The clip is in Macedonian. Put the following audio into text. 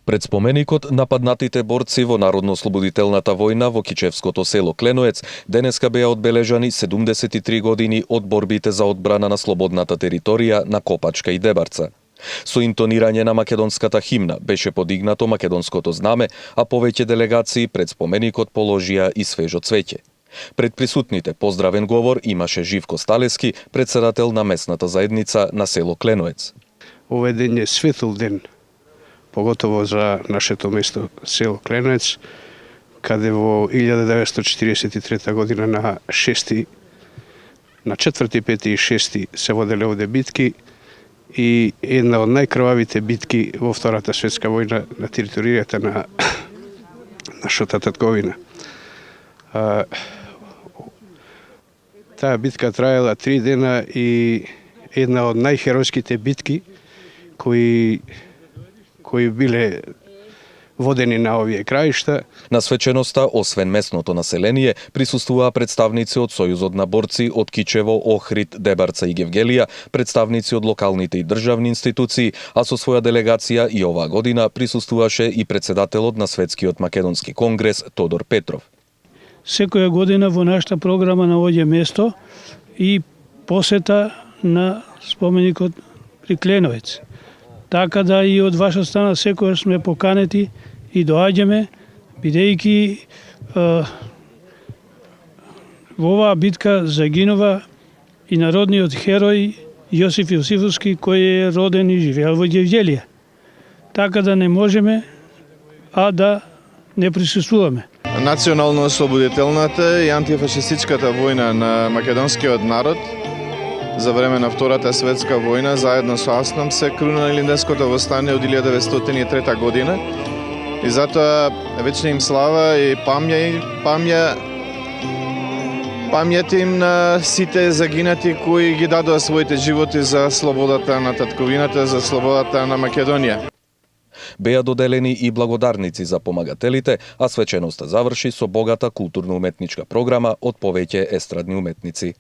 Пред споменикот нападнатите борци во Народно-ослободителната војна во кичевското село Кленоец денеска беа одбележани 73 години од борбите за одбрана на слободната територија на Копачка и Дебарца. Со интонирање на македонската химна беше подигнато македонското знаме, а повеќе делегации пред споменикот положија и свежо цвеќе. Пред присутните поздравен говор имаше Живко Сталески, председател на местната заедница на село Кленоец. Овој ден е светл ден, поготово за нашето место село Кленоец, каде во 1943 година на 4, 5 и 6 се воделе овде битки и една од најкрвавите битки во Втората светска војна на територијата на нашата татковина. Таа битка траела 3 дена и една од најхеројските битки кои биле водени на овие краишта. На свеченоста, освен местното население, присуствуваа представници од Сојузот на борци од Кичево, Охрид, Дебарца и Гевгелија, представници од локалните и државни институции, а со своја делегација и оваа година присуствуваше и председателот на Светскиот македонски конгрес Тодор Петров. Секоја година во нашата програма наоѓа место и посета на споменикот при Кленоец. Така да и од ваша страна секојаш сме поканети и доаѓаме, бидејќи во оваа битка загинува и народниот херој Јосиф Јосифовски, кој е роден и живеел во Гевгелија. Така да не можеме, а да не присуствуваме. Национално-ослободителната и антифашистичката војна на македонскиот народ за време на Втората светска војна заедно со Аснам се круна Илинденското востание од 1903 година и затоа вечна им слава и памјат им на сите загинати кои ги дадоа своите животи за слободата на татковината, за слободата на Македонија. Беа доделени и благодарници за помагателите, а свеченоста заврши со богата културно-уметничка програма од повеќе естрадни уметници.